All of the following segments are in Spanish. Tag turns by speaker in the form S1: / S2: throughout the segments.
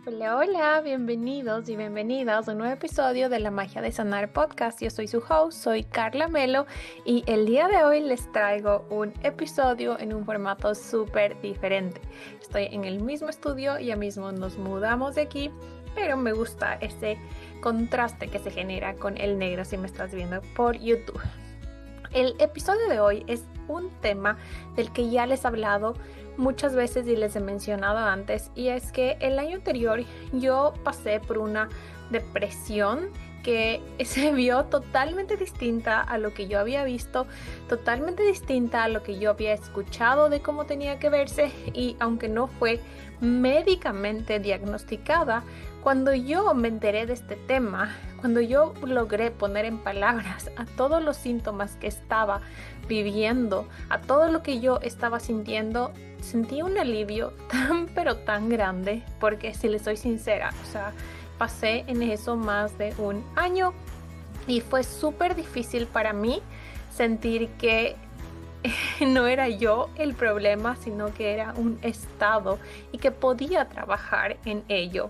S1: Hola, hola, bienvenidos y bienvenidas a un nuevo episodio de La Magia de Sanar Podcast. Yo soy su host, soy Carla Melo y el día de hoy les traigo un episodio en un formato súper diferente. Estoy en el mismo estudio, ya mismo nos mudamos de aquí, pero me gusta ese contraste que se genera con el negro si me estás viendo por YouTube. El episodio de hoy es un tema del que ya les he hablado muchas veces y les he mencionado antes, y es que el año anterior yo pasé por una depresión que se vio totalmente distinta a lo que yo había visto, totalmente distinta a lo que yo había escuchado de cómo tenía que verse, y aunque no fue médicamente diagnosticada, cuando yo me enteré de este tema, cuando yo logré poner en palabras a todos los síntomas que estaba viviendo, a todo lo que yo estaba sintiendo, sentí un alivio tan pero tan grande, porque si les soy sincera, o sea, pasé en eso más de un año y fue súper difícil para mí sentir que no era yo el problema, sino que era un estado y que podía trabajar en ello.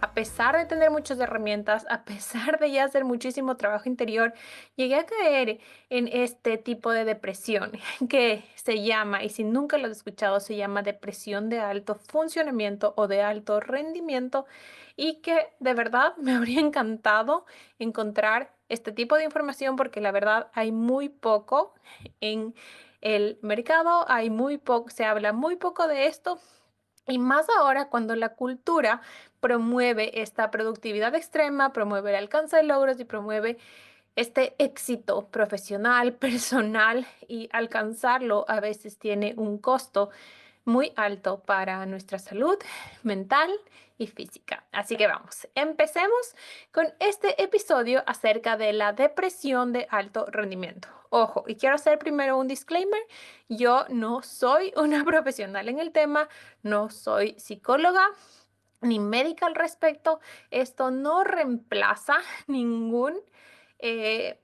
S1: A pesar de tener muchas herramientas, a pesar de ya hacer muchísimo trabajo interior, llegué a caer en este tipo de depresión que se llama, y si nunca lo has escuchado, se llama depresión de alto funcionamiento o de alto rendimiento, y que de verdad me habría encantado encontrar este tipo de información porque la verdad hay muy poco en el mercado, hay muy poco, se habla muy poco de esto, y más ahora cuando la cultura promueve esta productividad extrema, promueve el alcance de logros y promueve este éxito profesional, personal, y alcanzarlo a veces tiene un costo muy alto para nuestra salud mental y física. Así que vamos, empecemos con este episodio acerca de la depresión de alto rendimiento. Ojo, y quiero hacer primero un disclaimer: yo no soy una profesional en el tema, no soy psicóloga ni médica al respecto. Esto no reemplaza ningún eh,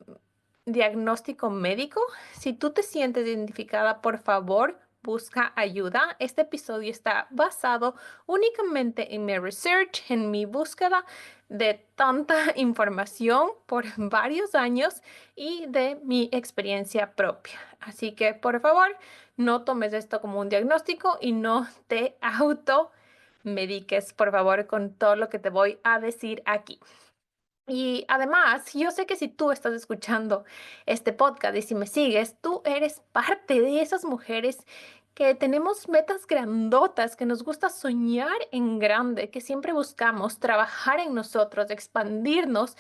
S1: diagnóstico médico. Si tú te sientes identificada, por favor, busca ayuda. Este episodio está basado únicamente en mi research, en mi búsqueda de tanta información por varios años y de mi experiencia propia. Así que, por favor, no tomes esto como un diagnóstico y no te automediques, por favor, con todo lo que te voy a decir aquí. Y además, yo sé que si tú estás escuchando este podcast y si me sigues, tú eres parte de esas mujeres que tenemos metas grandotas, que nos gusta soñar en grande, que siempre buscamos trabajar en nosotros, expandirnos,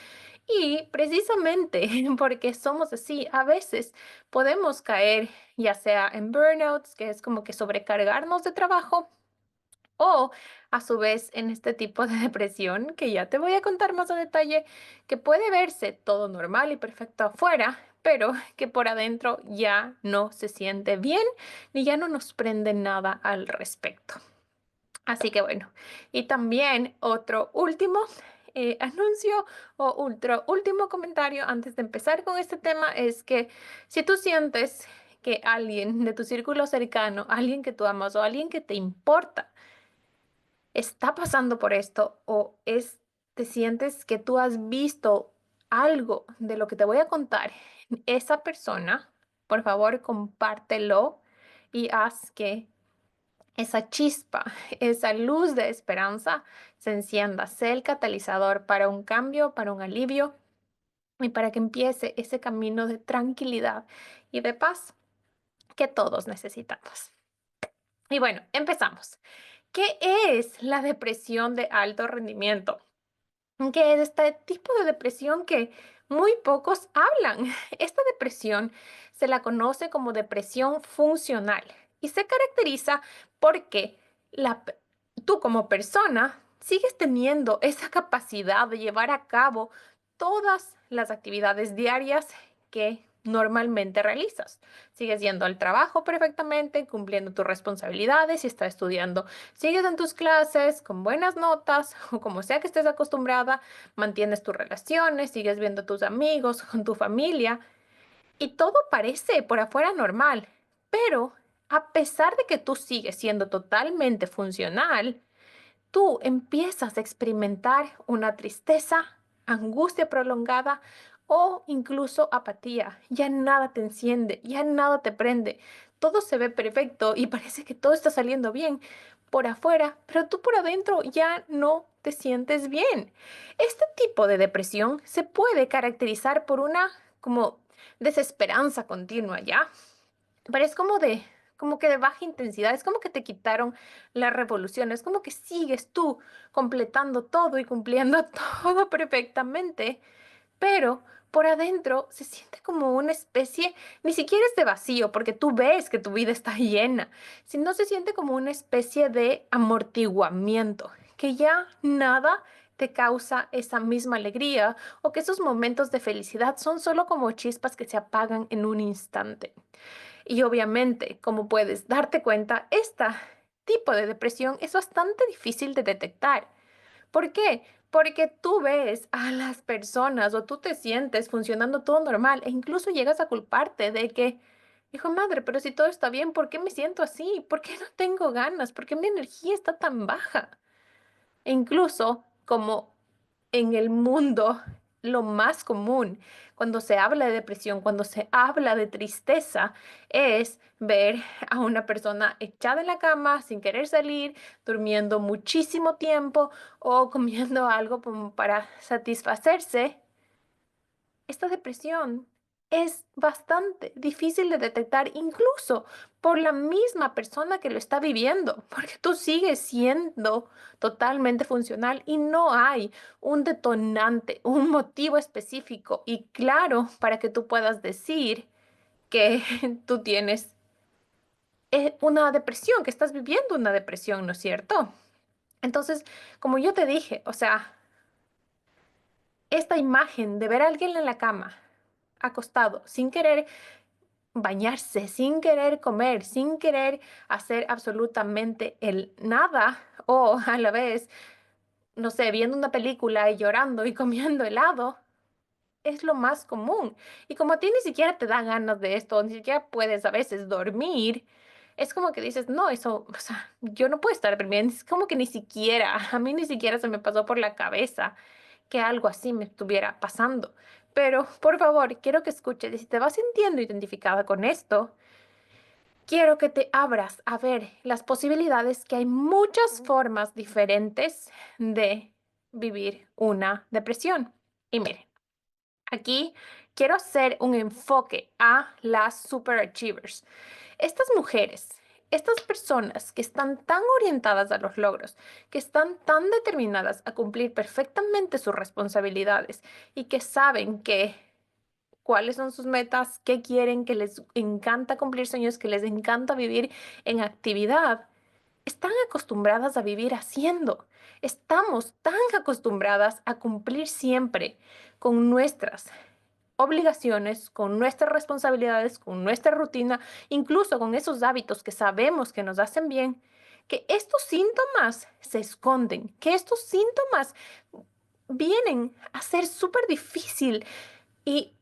S1: y precisamente porque somos así, a veces podemos caer ya sea en burnouts, que es como que sobrecargarnos de trabajo, o a su vez en este tipo de depresión que ya te voy a contar más a detalle, que puede verse todo normal y perfecto afuera, pero que por adentro ya no se siente bien ni ya no nos prende nada al respecto. Así que bueno, y también otro último anuncio o último comentario antes de empezar con este tema es que si tú sientes que alguien de tu círculo cercano, alguien que tú amas o alguien que te importa, está pasando por esto, o te sientes que tú has visto algo de lo que te voy a contar en esa persona, por favor compártelo y haz que esa chispa, esa luz de esperanza se encienda, sea el catalizador para un cambio, para un alivio y para que empiece ese camino de tranquilidad y de paz que todos necesitamos. Y bueno, empezamos. ¿Qué es la depresión de alto rendimiento? Que es este tipo de depresión que muy pocos hablan. Esta depresión se la conoce como depresión funcional y se caracteriza porque tú como persona sigues teniendo esa capacidad de llevar a cabo todas las actividades diarias que normalmente realizas. Sigues yendo al trabajo perfectamente, cumpliendo tus responsabilidades, si estás estudiando, sigues en tus clases con buenas notas o como sea que estés acostumbrada, mantienes tus relaciones, sigues viendo a tus amigos, con tu familia, y todo parece por afuera normal. Pero a pesar de que tú sigues siendo totalmente funcional, tú empiezas a experimentar una tristeza, angustia prolongada o incluso apatía. Ya nada te enciende, ya nada te prende. Todo se ve perfecto y parece que todo está saliendo bien por afuera, pero tú por adentro ya no te sientes bien. Este tipo de depresión se puede caracterizar por una como desesperanza continua, ¿ya? Pero es como que de baja intensidad, es como que te quitaron la revolución, es como que sigues tú completando todo y cumpliendo todo perfectamente, pero por adentro se siente como una especie, ni siquiera es de vacío, porque tú ves que tu vida está llena, sino se siente como una especie de amortiguamiento, que ya nada te causa esa misma alegría o que esos momentos de felicidad son solo como chispas que se apagan en un instante. Y obviamente, como puedes darte cuenta, este tipo de depresión es bastante difícil de detectar. ¿Por qué? Porque tú ves a las personas o tú te sientes funcionando todo normal e incluso llegas a culparte de que, hijo de madre, pero si todo está bien, ¿por qué me siento así? ¿Por qué no tengo ganas? ¿Por qué mi energía está tan baja? E incluso como en el mundo lo más común cuando se habla de depresión, cuando se habla de tristeza, es ver a una persona echada en la cama sin querer salir, durmiendo muchísimo tiempo o comiendo algo como para satisfacerse. Esta depresión es bastante difícil de detectar incluso por la misma persona que lo está viviendo, porque tú sigues siendo totalmente funcional y no hay un detonante, un motivo específico y claro para que tú puedas decir que tú tienes una depresión, que estás viviendo una depresión, ¿no es cierto? Entonces, como yo te dije, o sea, esta imagen de ver a alguien en la cama, acostado, sin querer bañarse, sin querer comer, sin querer hacer absolutamente el nada, o a la vez, no sé, viendo una película y llorando y comiendo helado, es lo más común. Y como a ti ni siquiera te da ganas de esto, ni siquiera puedes a veces dormir, es como que dices, no, eso, o sea, yo no puedo estar bien. Es como que ni siquiera, a mí ni siquiera se me pasó por la cabeza que algo así me estuviera pasando. Pero, por favor, quiero que escuches, y si te vas sintiendo identificada con esto, quiero que te abras a ver las posibilidades que hay muchas formas diferentes de vivir una depresión. Y miren, aquí quiero hacer un enfoque a las superachievers. Estas mujeres, estas personas que están tan orientadas a los logros, que están tan determinadas a cumplir perfectamente sus responsabilidades y que saben que cuáles son sus metas, qué quieren, que les encanta cumplir sueños, que les encanta vivir en actividad, están acostumbradas a vivir haciendo. Estamos tan acostumbradas a cumplir siempre con nuestras obligaciones, con nuestras responsabilidades, con nuestra rutina, incluso con esos hábitos que sabemos que nos hacen bien, que estos síntomas se esconden, que estos síntomas vienen a ser súper difícil y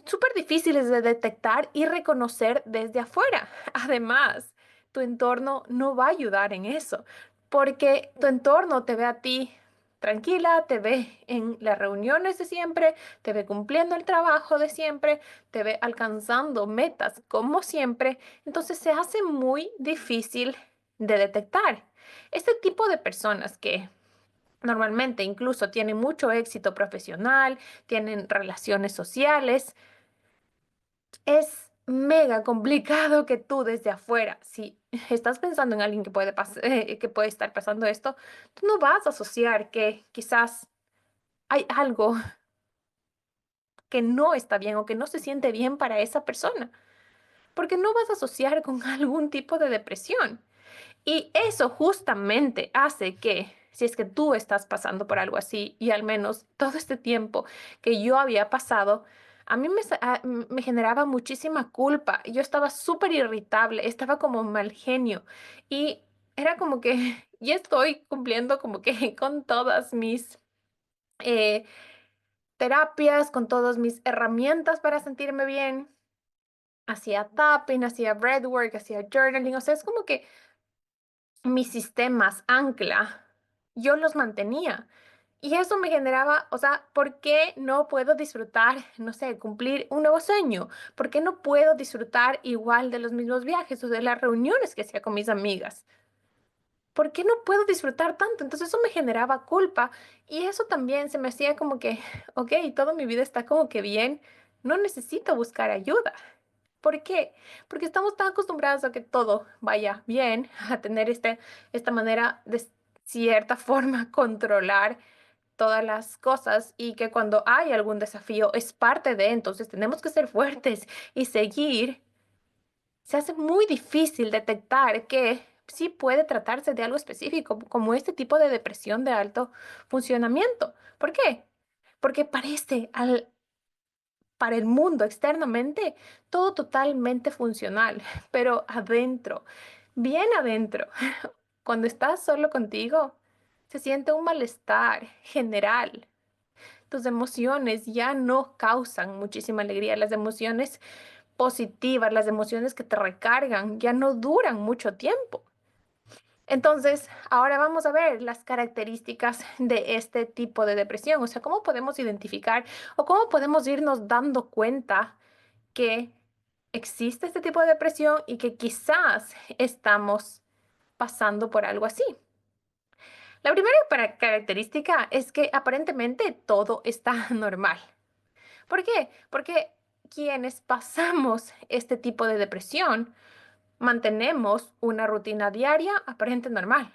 S1: súper difíciles de detectar y reconocer desde afuera. Además, tu entorno no va a ayudar en eso, porque tu entorno te ve a ti tranquila, te ve en las reuniones de siempre, te ve cumpliendo el trabajo de siempre, te ve alcanzando metas como siempre, entonces se hace muy difícil de detectar. Este tipo de personas que normalmente incluso tienen mucho éxito profesional, tienen relaciones sociales. Es mega complicado que tú desde afuera, si estás pensando en alguien que que puede estar pasando esto, tú no vas a asociar que quizás hay algo que no está bien o que no se siente bien para esa persona, porque no vas a asociar con algún tipo de depresión. Y eso justamente hace que, si es que tú estás pasando por algo así, y al menos todo este tiempo que yo había pasado, a mí me generaba muchísima culpa. Yo estaba súper irritable, estaba como mal genio y era como que ya estoy cumpliendo como que con todas mis eh, terapias, con todas mis herramientas para sentirme bien. Hacía tapping, hacía breathwork, hacía journaling, o sea, es como que mis sistemas ancla yo los mantenía. Y eso me generaba, o sea, ¿por qué no puedo disfrutar, no sé, cumplir un nuevo sueño? ¿Por qué no puedo disfrutar igual de los mismos viajes o de las reuniones que hacía con mis amigas? ¿Por qué no puedo disfrutar tanto? Entonces eso me generaba culpa y eso también se me hacía como que, ok, toda mi vida está como que bien, no necesito buscar ayuda. ¿Por qué? Porque estamos tan acostumbrados a que todo vaya bien, a tener esta manera de cierta forma controlar todas las cosas y que cuando hay algún desafío es parte de, entonces tenemos que ser fuertes y seguir. Se hace muy difícil detectar que sí puede tratarse de algo específico, como este tipo de depresión de alto funcionamiento. ¿Por qué? Porque parece para el mundo externamente todo totalmente funcional, pero adentro, bien adentro, cuando estás solo contigo, se siente un malestar general. Tus emociones ya no causan muchísima alegría. Las emociones positivas, las emociones que te recargan, ya no duran mucho tiempo. Entonces, ahora vamos a ver las características de este tipo de depresión, o sea, cómo podemos identificar o cómo podemos irnos dando cuenta que existe este tipo de depresión y que quizás estamos pasando por algo así. La primera característica es que aparentemente todo está normal. ¿Por qué? Porque quienes pasamos este tipo de depresión mantenemos una rutina diaria aparente normal.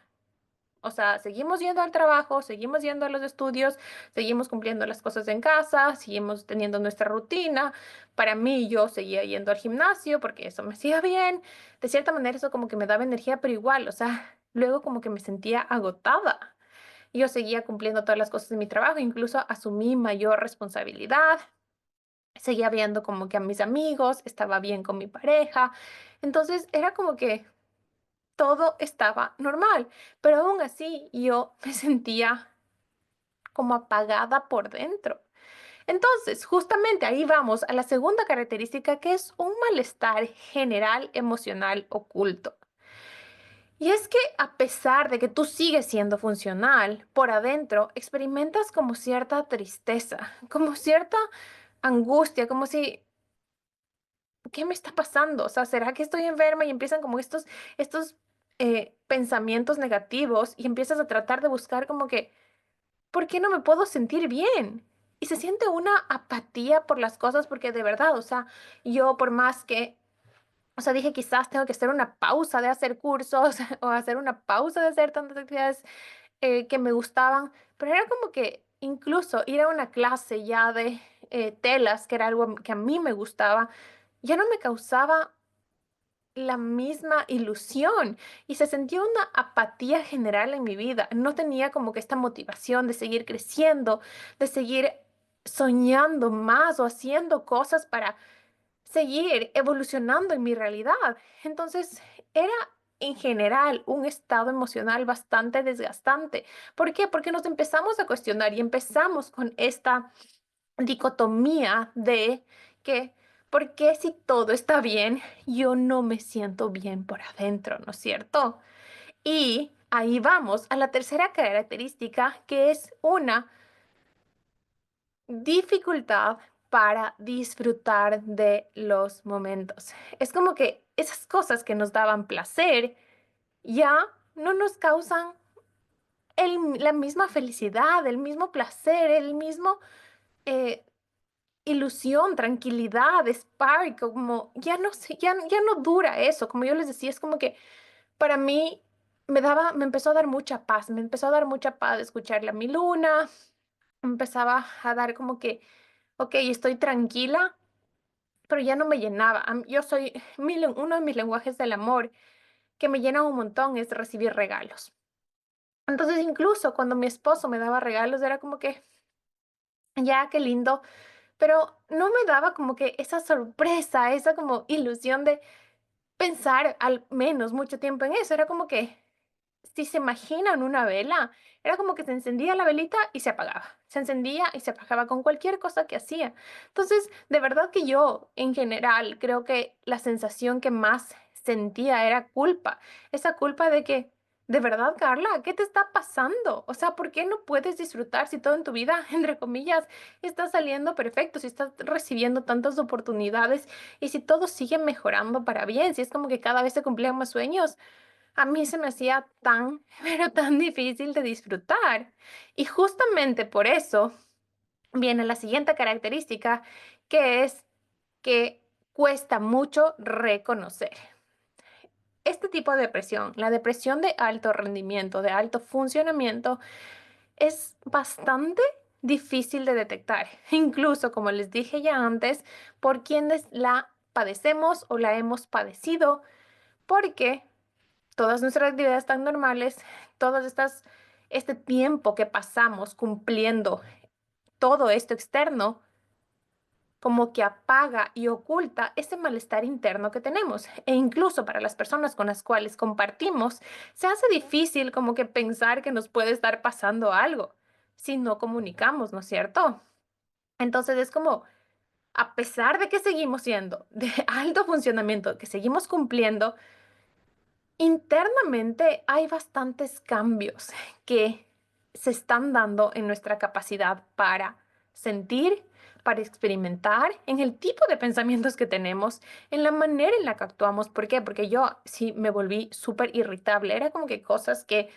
S1: O sea, seguimos yendo al trabajo, seguimos yendo a los estudios, seguimos cumpliendo las cosas en casa, seguimos teniendo nuestra rutina. Para mí, yo seguía yendo al gimnasio porque eso me hacía bien. De cierta manera, eso como que me daba energía, pero igual, o sea, luego como que me sentía agotada. Yo seguía cumpliendo todas las cosas de mi trabajo, incluso asumí mayor responsabilidad. Seguía viendo como que a mis amigos, estaba bien con mi pareja. Entonces era como que todo estaba normal, pero aún así yo me sentía como apagada por dentro. Entonces, justamente ahí vamos a la segunda característica que es un malestar general emocional oculto. Y es que a pesar de que tú sigues siendo funcional, por adentro experimentas como cierta tristeza, como cierta angustia, como si ¿qué me está pasando? O sea, ¿será que estoy enferma? Y empiezan como estos pensamientos negativos y empiezas a tratar de buscar como que, ¿por qué no me puedo sentir bien? Y se siente una apatía por las cosas porque de verdad, o sea, yo por más que, o sea, dije quizás tengo que hacer una pausa de hacer cursos o hacer una pausa de hacer tantas actividades que me gustaban, pero era como que incluso ir a una clase ya de telas, que era algo que a mí me gustaba, ya no me causaba la misma ilusión y se sentía una apatía general en mi vida. No tenía como que esta motivación de seguir creciendo, de seguir soñando más o haciendo cosas para seguir evolucionando en mi realidad. Entonces, era en general un estado emocional bastante desgastante. ¿Por qué? Porque nos empezamos a cuestionar y empezamos con esta dicotomía de que, ¿por qué si todo está bien, yo no me siento bien por adentro, ¿no es cierto? Y ahí vamos a la tercera característica, que es una dificultad para disfrutar de los momentos. Es como que esas cosas que nos daban placer ya no nos causan la misma felicidad, el mismo placer, el mismo eh, ilusión, tranquilidad, spark, como ya no sé, ya no dura eso, como yo les decía, es como que para mí me empezó a dar mucha paz, me empezó a dar mucha paz escucharle a mi luna, me empezaba a dar como que, ok, estoy tranquila, pero ya no me llenaba. Yo soy, uno de mis lenguajes del amor que me llena un montón es recibir regalos. Entonces, incluso cuando mi esposo me daba regalos, era como que, ya, qué lindo, pero no me daba como que esa sorpresa, esa como ilusión de pensar al menos mucho tiempo en eso. Era como que, si se imaginan una vela, era como que se encendía la velita y se apagaba. Se encendía y se apagaba con cualquier cosa que hacía. Entonces, de verdad que yo, en general, creo que la sensación que más sentía era culpa. Esa culpa de que De verdad, Carla, ¿qué te está pasando? O sea, ¿por qué no puedes disfrutar si todo en tu vida, entre comillas, está saliendo perfecto, si estás recibiendo tantas oportunidades y si todo sigue mejorando para bien, si es como que cada vez se cumplían más sueños? A mí se me hacía tan, pero tan difícil de disfrutar. Y justamente por eso viene la siguiente característica, que es que cuesta mucho reconocer. Este tipo de depresión, la depresión de alto rendimiento, de alto funcionamiento, es bastante difícil de detectar, incluso como les dije ya antes, por quienes la padecemos o la hemos padecido, porque todas nuestras actividades tan normales, todas este tiempo que pasamos cumpliendo todo esto externo, como que apaga y oculta ese malestar interno que tenemos. E incluso para las personas con las cuales compartimos, se hace difícil como que pensar que nos puede estar pasando algo si no comunicamos, ¿no es cierto? Entonces es como, a pesar de que seguimos siendo de alto funcionamiento, que seguimos cumpliendo, internamente hay bastantes cambios que se están dando en nuestra capacidad para sentir, para experimentar, en el tipo de pensamientos que tenemos, en la manera en la que actuamos. ¿Por qué? Porque yo sí me volví súper irritable. Era como que cosas que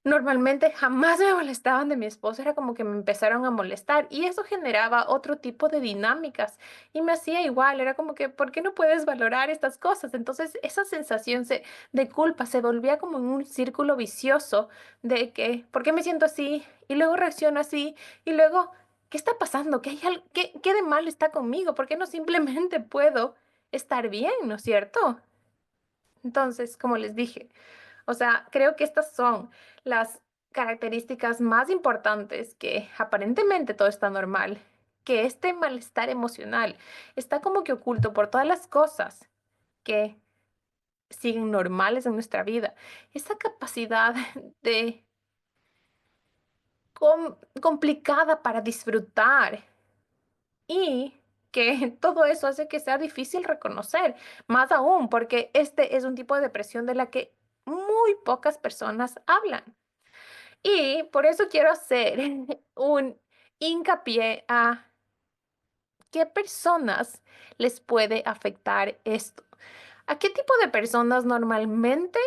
S1: normalmente jamás me molestaban de mi esposo, era como que me empezaron a molestar y eso generaba otro tipo de dinámicas y me hacía igual, era como que, ¿por qué no puedes valorar estas cosas? Entonces esa sensación de culpa se volvía como en un círculo vicioso de que, ¿por qué me siento así? Y luego reacciono así y luego, ¿qué está pasando? ¿Qué de mal está conmigo? ¿Por qué no simplemente puedo estar bien? ¿No es cierto? Entonces, como les dije, o sea, creo que estas son las características más importantes que aparentemente todo está normal, que este malestar emocional está como que oculto por todas las cosas que siguen normales en nuestra vida. Esa capacidad de complicada para disfrutar y que todo eso hace que sea difícil reconocer, más aún porque este es un tipo de depresión de la que muy pocas personas hablan. Y por eso quiero hacer un hincapié a qué personas les puede afectar esto. ¿A qué tipo de personas normalmente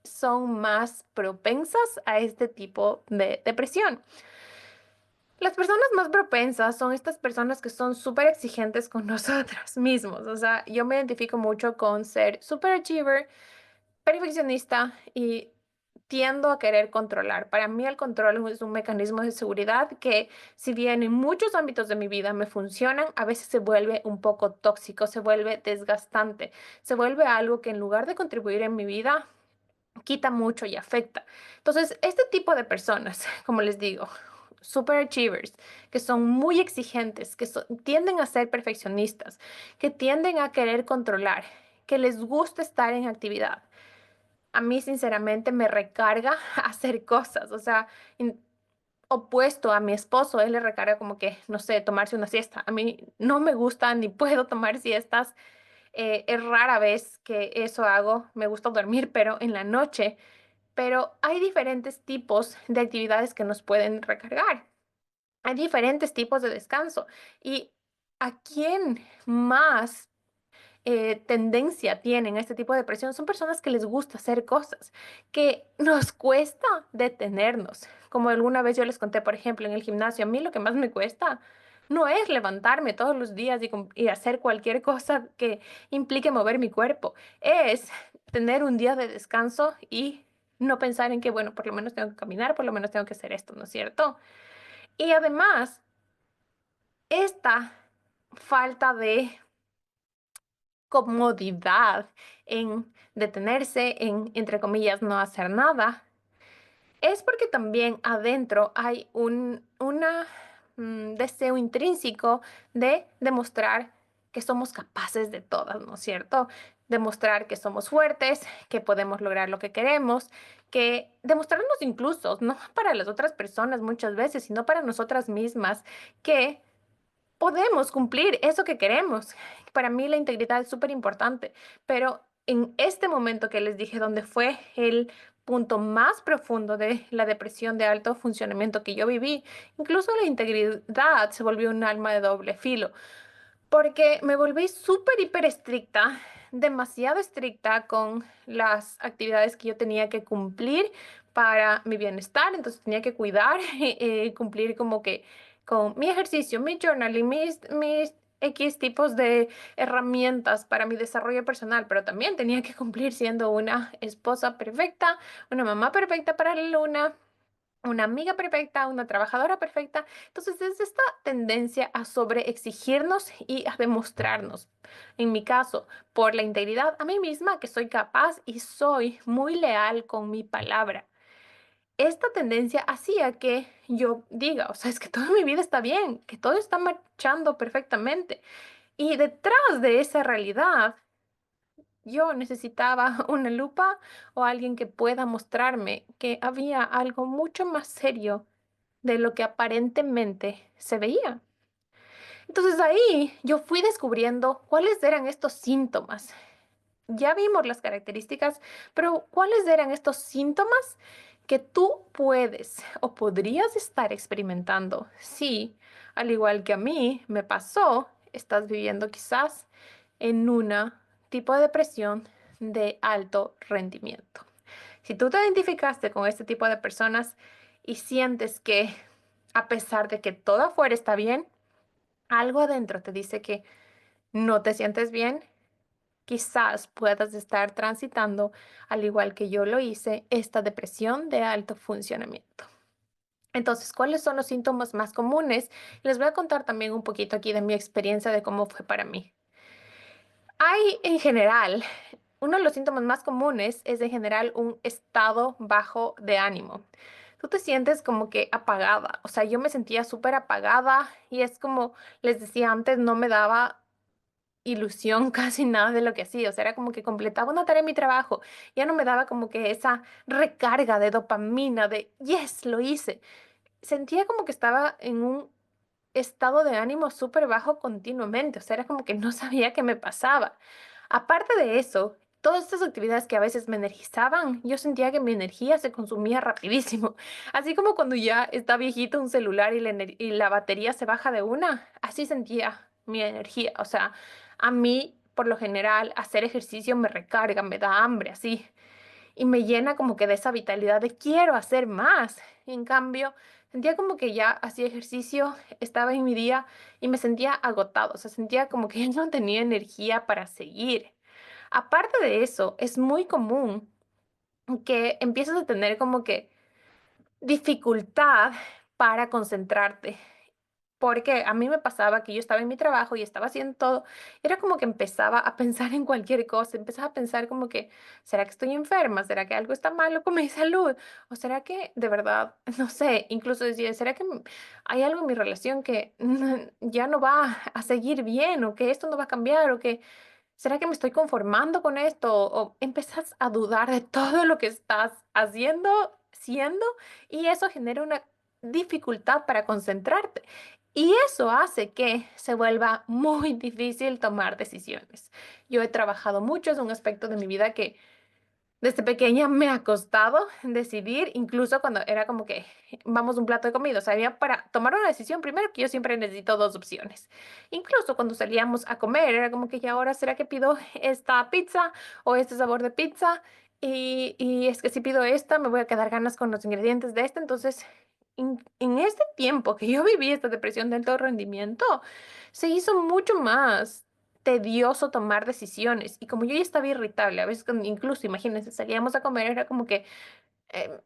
S1: son más propensas a este tipo de depresión? Las personas más propensas son estas personas que son súper exigentes con nosotros mismos. O sea, yo me identifico mucho con ser super achiever, perfeccionista y tiendo a querer controlar. Para mí el control es un mecanismo de seguridad que, si bien en muchos ámbitos de mi vida me funcionan, a veces se vuelve un poco tóxico, se vuelve desgastante, se vuelve algo que en lugar de contribuir en mi vida, quita mucho y afecta. Entonces, este tipo de personas, como les digo, super achievers, que son muy exigentes, tienden a ser perfeccionistas, que tienden a querer controlar, que les gusta estar en actividad. A mí, sinceramente, me recarga hacer cosas, o sea, opuesto a mi esposo, él le recarga como que, no sé, tomarse una siesta. A mí no me gusta ni puedo tomar siestas. Es rara vez que eso hago, me gusta dormir, pero en la noche. Pero hay diferentes tipos de actividades que nos pueden recargar. Hay diferentes tipos de descanso. ¿Y a quién más tendencia tienen a este tipo de depresión? Son personas que les gusta hacer cosas, que nos cuesta detenernos. Como alguna vez yo les conté, por ejemplo, en el gimnasio, a mí lo que más me cuesta no es levantarme todos los días y hacer cualquier cosa que implique mover mi cuerpo, es tener un día de descanso y no pensar en que, bueno, por lo menos tengo que caminar, por lo menos tengo que hacer esto, ¿no es cierto? Y además, esta falta de comodidad en detenerse, en, entre comillas, no hacer nada, es porque también adentro hay un deseo intrínseco de demostrar que somos capaces de todas, ¿no es cierto? Demostrar que somos fuertes, que podemos lograr lo que queremos, que demostrarnos incluso, no para las otras personas muchas veces, sino para nosotras mismas, que podemos cumplir eso que queremos. Para mí la integridad es súper importante, pero en este momento que les dije, donde fue el punto más profundo de la depresión de alto funcionamiento que yo viví. Incluso la integridad se volvió un arma de doble filo, porque me volví súper, hiper estricta, demasiado estricta con las actividades que yo tenía que cumplir para mi bienestar. Entonces tenía que cuidar, cumplir como que con mi ejercicio, mi journaling, mis X tipos de herramientas para mi desarrollo personal, pero también tenía que cumplir siendo una esposa perfecta, una mamá perfecta para la luna, una amiga perfecta, una trabajadora perfecta. Entonces, es esta tendencia a sobreexigirnos y a demostrarnos, en mi caso, por la integridad a mí misma, que soy capaz y soy muy leal con mi palabra. Esta tendencia hacía que yo diga, o sea, es que toda mi vida está bien, que todo está marchando perfectamente. Y detrás de esa realidad, yo necesitaba una lupa o alguien que pueda mostrarme que había algo mucho más serio de lo que aparentemente se veía. Entonces ahí yo fui descubriendo cuáles eran estos síntomas. Ya vimos las características, pero ¿cuáles eran estos síntomas que tú puedes o podrías estar experimentando si, al igual que a mí me pasó, estás viviendo quizás en una tipo de depresión de alto rendimiento? Si tú te identificaste con este tipo de personas y sientes que a pesar de que todo afuera está bien, algo adentro te dice que no te sientes bien, quizás puedas estar transitando, al igual que yo lo hice, esta depresión de alto funcionamiento. Entonces, ¿cuáles son los síntomas más comunes? Les voy a contar también un poquito aquí de mi experiencia de cómo fue para mí. Hay en general, uno de los síntomas más comunes es en general un estado bajo de ánimo. Tú te sientes como que apagada, o sea, yo me sentía súper apagada y es como les decía antes, no me daba ilusión casi nada de lo que hacía, o sea, era como que completaba una tarea en mi trabajo, ya no me daba como que esa recarga de dopamina de, yes, lo hice. Sentía como que estaba en un estado de ánimo súper bajo continuamente, o sea, era como que no sabía qué me pasaba. Aparte de eso, todas estas actividades que a veces me energizaban, yo sentía que mi energía se consumía rapidísimo. Así como cuando ya está viejito un celular y y la batería se baja de una, así sentía mi energía. O sea, a mí, por lo general, hacer ejercicio me recarga, me da hambre, así y me llena como que de esa vitalidad de quiero hacer más. En cambio, sentía como que ya hacía ejercicio, estaba en mi día y me sentía agotado, o sea, sentía como que ya no tenía energía para seguir. Aparte de eso, es muy común que empieces a tener como que dificultad para concentrarte. Porque a mí me pasaba que yo estaba en mi trabajo y estaba haciendo todo, era como que empezaba a pensar en cualquier cosa, empezaba a pensar como que, ¿será que estoy enferma? ¿Será que algo está malo con mi salud? ¿O será que de verdad, no sé, incluso decía, ¿será que hay algo en mi relación que ya no va a seguir bien o que esto no va a cambiar o que ¿será que me estoy conformando con esto? O empezás a dudar de todo lo que estás haciendo, siendo, y eso genera una dificultad para concentrarte. Y eso hace que se vuelva muy difícil tomar decisiones. Yo he trabajado mucho, es un aspecto de mi vida que desde pequeña me ha costado decidir, incluso cuando era como que vamos a un plato de comida. O sea, había para tomar una decisión primero que yo siempre necesito dos opciones. Incluso cuando salíamos a comer, era como que ¿y ahora será que pido esta pizza o este sabor de pizza? Y es que si pido esta, me voy a quedar ganas con los ingredientes de esta. Entonces, en este tiempo que yo viví esta depresión de alto rendimiento, se hizo mucho más tedioso tomar decisiones. Y como yo ya estaba irritable, a veces incluso, imagínense, salíamos a comer, era como que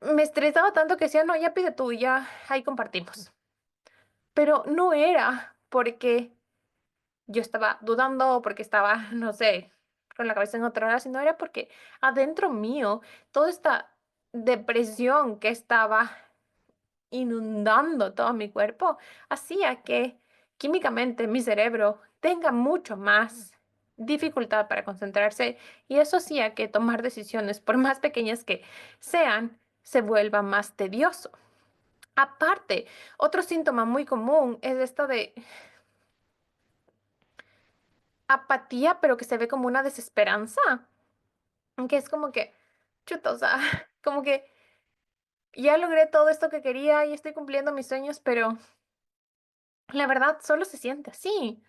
S1: me estresaba tanto que decía, no, ya pide tú, y ya ahí compartimos. Pero no era porque yo estaba dudando o porque estaba, no sé, con la cabeza en otra hora, sino era porque adentro mío, toda esta depresión que estaba inundando todo mi cuerpo, hacía que químicamente mi cerebro tenga mucho más dificultad para concentrarse y eso hacía que tomar decisiones, por más pequeñas que sean, se vuelva más tedioso. Aparte, otro síntoma muy común es esto de apatía, pero que se ve como una desesperanza, que es como que, chuta, o sea, como que ya logré todo esto que quería y estoy cumpliendo mis sueños, pero la verdad solo se siente así.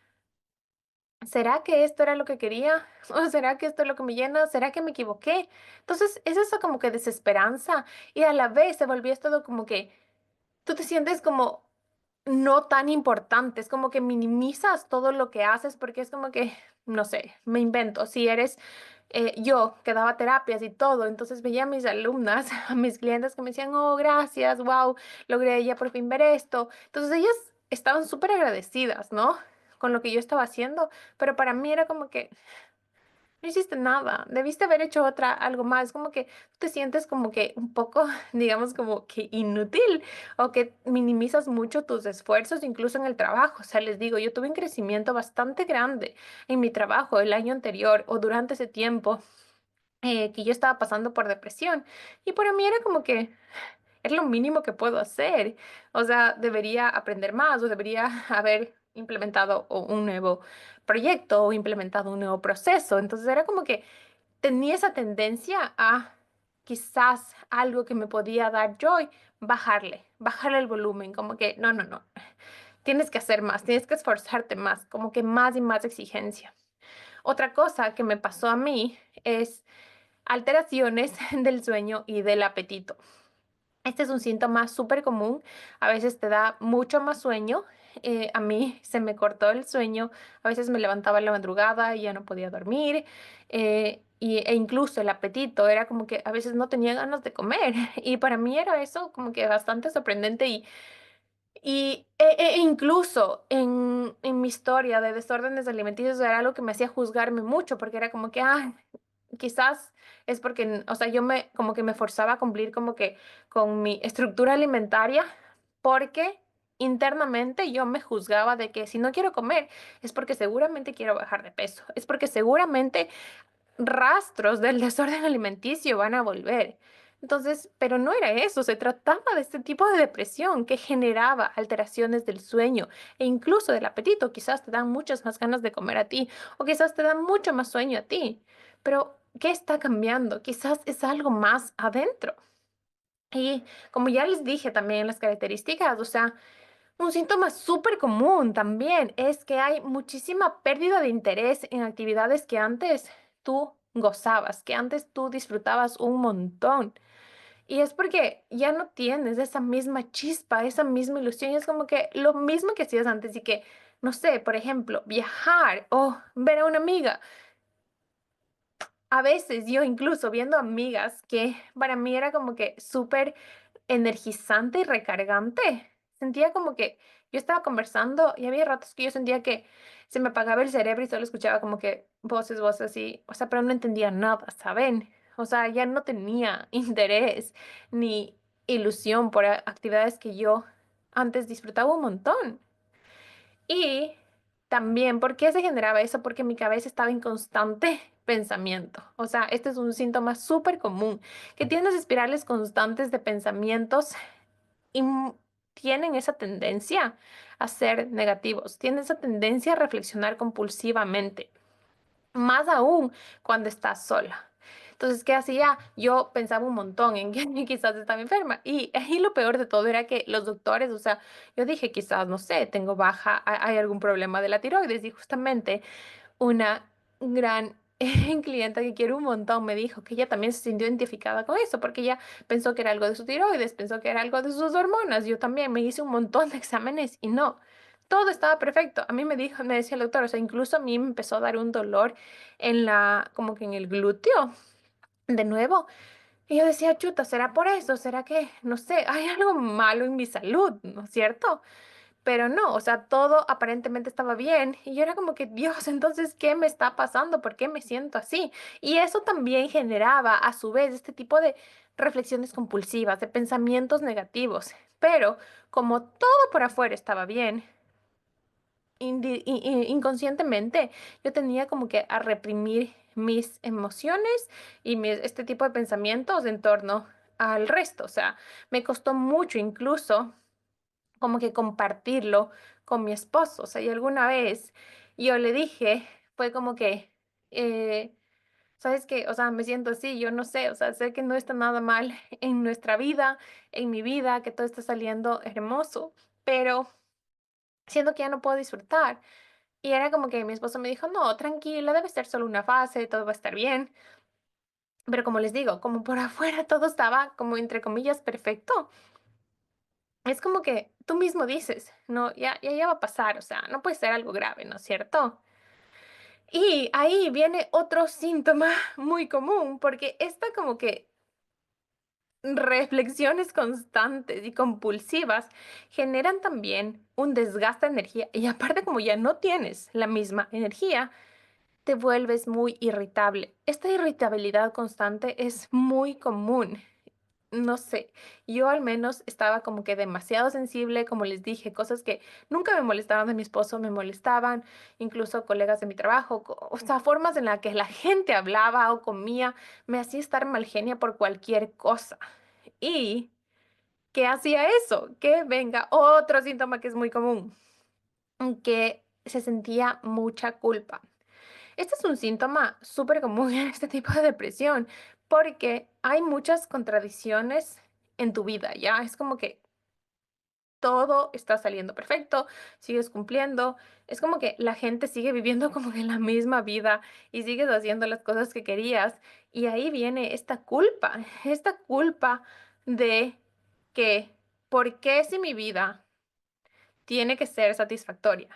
S1: ¿Será que esto era lo que quería? ¿O será que esto es lo que me llena? ¿Será que me equivoqué? Entonces es esa como que desesperanza y a la vez se volvió todo como que tú te sientes como no tan importante, es como que minimizas todo lo que haces porque es como que, no sé, me invento, si eres yo que daba terapias y todo, entonces veía a mis alumnas, a mis clientes que me decían, oh, gracias, wow, logré ya por fin ver esto. Entonces ellas estaban súper agradecidas, ¿no? Con lo que yo estaba haciendo, pero para mí era como que no hiciste nada, debiste haber hecho algo más, como que te sientes como que un poco, digamos, como que inútil o que minimizas mucho tus esfuerzos, incluso en el trabajo. O sea, les digo, yo tuve un crecimiento bastante grande en mi trabajo el año anterior o durante ese tiempo que yo estaba pasando por depresión y para mí era como que es lo mínimo que puedo hacer. O sea, debería aprender más o debería haber implementado un nuevo proyecto o implementado un nuevo proceso. Entonces era como que tenía esa tendencia a quizás algo que me podía dar joy, bajarle el volumen, como que no, no, no, tienes que hacer más, tienes que esforzarte más, como que más y más exigencia. Otra cosa que me pasó a mí es alteraciones del sueño y del apetito. Este es un síntoma súper común. A veces te da mucho más sueño. A mí se me cortó el sueño. A veces me levantaba en la madrugada y ya no podía dormir. E incluso el apetito era como que a veces no tenía ganas de comer. Y para mí era eso como que bastante sorprendente. E incluso en mi historia de desórdenes alimenticios era algo que me hacía juzgarme mucho porque era como que, quizás es porque, o sea, yo me, como que me forzaba a cumplir como que con mi estructura alimentaria porque internamente yo me juzgaba de que si no quiero comer es porque seguramente quiero bajar de peso, es porque seguramente rastros del desorden alimenticio van a volver. Entonces, pero no era eso, se trataba de este tipo de depresión que generaba alteraciones del sueño e incluso del apetito. Quizás te dan muchas más ganas de comer a ti o quizás te dan mucho más sueño a ti. Pero, ¿qué está cambiando? Quizás es algo más adentro. Y como ya les dije también las características, o sea, un síntoma súper común también es que hay muchísima pérdida de interés en actividades que antes tú gozabas, que antes tú disfrutabas un montón. Y es porque ya no tienes esa misma chispa, esa misma ilusión. Es como que lo mismo que hacías antes y que, no sé, por ejemplo, viajar o ver a una amiga. A veces yo incluso viendo amigas que para mí era como que súper energizante y recargante. Sentía como que yo estaba conversando y había ratos que yo sentía que se me apagaba el cerebro y solo escuchaba como que voces, voces y, o sea, pero no entendía nada, ¿saben? O sea, ya no tenía interés ni ilusión por actividades que yo antes disfrutaba un montón. Y también, ¿por qué se generaba eso? Porque mi cabeza estaba en constante pensamiento. O sea, este es un síntoma súper común, que tienes espirales constantes de pensamientos y tienen esa tendencia a ser negativos, tienen esa tendencia a reflexionar compulsivamente, más aún cuando estás sola. Entonces, ¿qué hacía? Yo pensaba un montón en que quizás estaba enferma y lo peor de todo era que los doctores, o sea, yo dije quizás, no sé, tengo baja, hay algún problema de la tiroides y justamente una gran clienta que quiero un montón me dijo que ella también se sintió identificada con eso, porque ella pensó que era algo de su tiroides, pensó que era algo de sus hormonas. Yo también me hice un montón de exámenes y no, todo estaba perfecto. A mí me dijo, me decía el doctor, o sea, incluso a mí me empezó a dar un dolor en la, como que en el glúteo, de nuevo. Y yo decía, chuta, ¿será por eso? ¿Será que, no sé, hay algo malo en mi salud? ¿No es cierto? Pero no, o sea, todo aparentemente estaba bien y yo era como que, Dios, entonces, ¿qué me está pasando? ¿Por qué me siento así? Y eso también generaba, a su vez, este tipo de reflexiones compulsivas, de pensamientos negativos. Pero como todo por afuera estaba bien, inconscientemente yo tenía como que a reprimir mis emociones y este tipo de pensamientos en torno al resto. O sea, me costó mucho incluso como que compartirlo con mi esposo. O sea, y alguna vez yo le dije, fue como que, ¿sabes qué? O sea, me siento así, yo no sé, o sea, sé que no está nada mal en nuestra vida, en mi vida, que todo está saliendo hermoso, pero siento que ya no puedo disfrutar. Y era como que mi esposo me dijo, no, tranquila, debe ser solo una fase, todo va a estar bien. Pero como les digo, como por afuera todo estaba como entre comillas perfecto, es como que tú mismo dices, no, ya va a pasar, o sea, no puede ser algo grave, ¿no es cierto? Y ahí viene otro síntoma muy común, porque esta como que reflexiones constantes y compulsivas generan también un desgaste de energía y aparte como ya no tienes la misma energía, te vuelves muy irritable. Esta irritabilidad constante es muy común. No sé, yo al menos estaba como que demasiado sensible, como les dije, cosas que nunca me molestaban de mi esposo, me molestaban, incluso colegas de mi trabajo, o sea, formas en las que la gente hablaba o comía, me hacía estar mal genia por cualquier cosa. ¿Y qué hacía eso? Que venga otro síntoma que es muy común, que se sentía mucha culpa. Este es un síntoma súper común en este tipo de depresión, porque hay muchas contradicciones en tu vida, ¿ya? Es como que todo está saliendo perfecto, sigues cumpliendo, es como que la gente sigue viviendo como que la misma vida y sigues haciendo las cosas que querías y ahí viene esta culpa de que, ¿por qué si mi vida tiene que ser satisfactoria?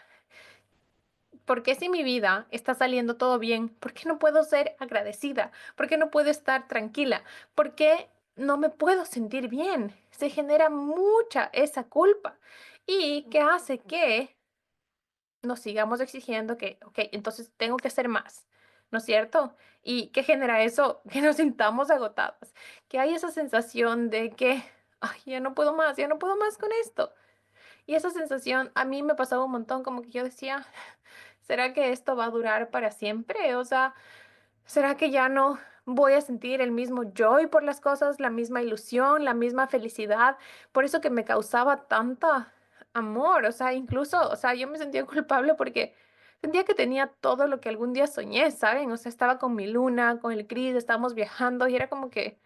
S1: ¿Por qué si mi vida está saliendo todo bien, por qué no puedo ser agradecida? ¿Por qué no puedo estar tranquila? ¿Por qué no me puedo sentir bien? Se genera mucha esa culpa y que hace que nos sigamos exigiendo que, ok, entonces tengo que hacer más, ¿no es cierto? ¿Y qué genera eso? Que nos sintamos agotadas, que hay esa sensación de que, ay, ya no puedo más con esto. Y esa sensación a mí me pasaba un montón, como que yo decía, ¿será que esto va a durar para siempre? O sea, ¿será que ya no voy a sentir el mismo joy por las cosas, la misma ilusión, la misma felicidad? Por eso que me causaba tanta amor, o sea, incluso, o sea, yo me sentía culpable porque sentía que tenía todo lo que algún día soñé, ¿saben? O sea, estaba con mi luna, con el Chris, estábamos viajando y era como que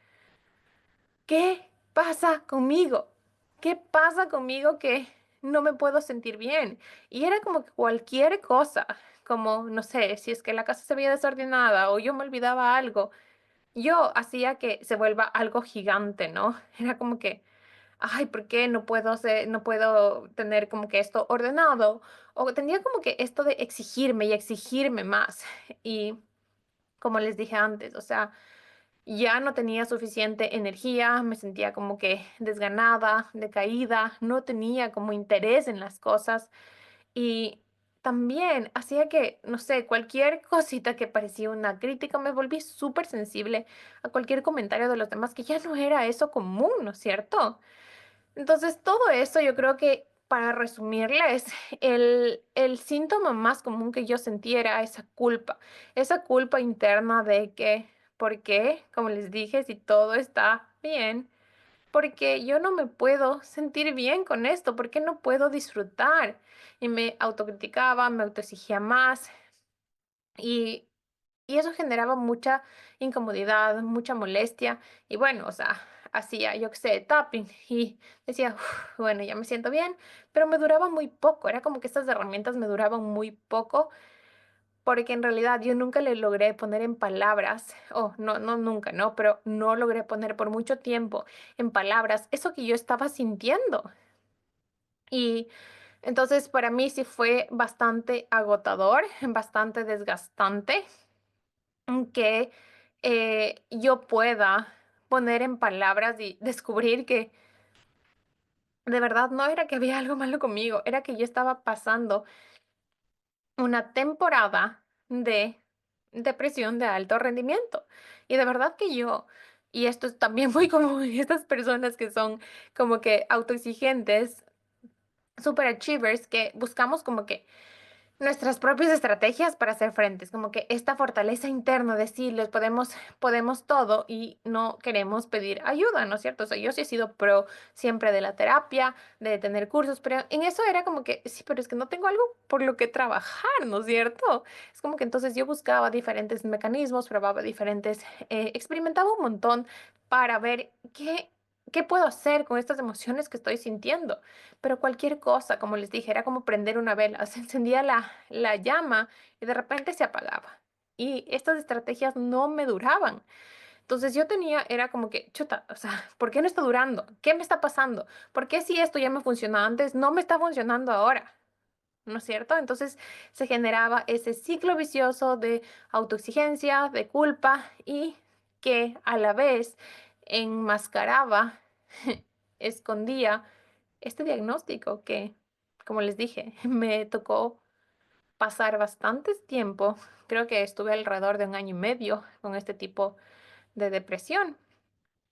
S1: ¿qué pasa conmigo? ¿Qué pasa conmigo que no me puedo sentir bien? Y era como que cualquier cosa, como, no sé, si es que la casa se veía desordenada o yo me olvidaba algo, yo hacía que se vuelva algo gigante, ¿no? Era como que, ay, ¿por qué no puedo tener como que esto ordenado? O tenía como que esto de exigirme y exigirme más. Y como les dije antes, o sea, ya no tenía suficiente energía, me sentía como que desganada, decaída, no tenía como interés en las cosas y también hacía que, no sé, cualquier cosita que parecía una crítica, me volví súper sensible a cualquier comentario de los demás, que ya no era eso común, ¿no es cierto? Entonces, todo eso yo creo que, para resumirles, el síntoma más común que yo sentía era esa culpa interna de que, ¿por qué? Como les dije, si todo está bien, porque yo no me puedo sentir bien con esto, ¿por qué no puedo disfrutar? Y me autocriticaba, me autoexigía más y eso generaba mucha incomodidad, mucha molestia y bueno, o sea, hacía, yo qué sé, tapping y decía, "Uf, bueno, ya me siento bien", pero me duraba muy poco, era como que estas herramientas me duraban muy poco porque en realidad yo nunca le logré poner en palabras, o no, no nunca, no, pero no logré poner por mucho tiempo en palabras eso que yo estaba sintiendo. Y entonces para mí sí fue bastante agotador, bastante desgastante que yo pueda poner en palabras y descubrir que de verdad no era que había algo malo conmigo, era que yo estaba pasando una temporada de depresión de alto rendimiento. Y de verdad que yo, y esto es también muy común en estas personas que son como que autoexigentes, super achievers, que buscamos como que nuestras propias estrategias para hacer frente. Es como que esta fortaleza interna de sí, les podemos todo y no queremos pedir ayuda, ¿no es cierto? O sea, yo sí he sido pro siempre de la terapia, de tener cursos, pero en eso era como que, sí, pero es que no tengo algo por lo que trabajar, ¿no es cierto? Es como que entonces yo buscaba diferentes mecanismos, probaba diferentes, experimentaba un montón para ver qué puedo hacer con estas emociones que estoy sintiendo. Pero cualquier cosa, como les dije, era como prender una vela, se encendía la llama y de repente se apagaba. Y estas estrategias no me duraban. Entonces yo tenía, era como que, chuta, o sea, ¿por qué no está durando? ¿Qué me está pasando? ¿Por qué si esto ya me funcionó antes, no me está funcionando ahora? ¿No es cierto? Entonces se generaba ese ciclo vicioso de autoexigencia, de culpa y que a la vez enmascaraba, escondía este diagnóstico que, como les dije, me tocó pasar bastante tiempo, creo que estuve alrededor de un año y medio con este tipo de depresión,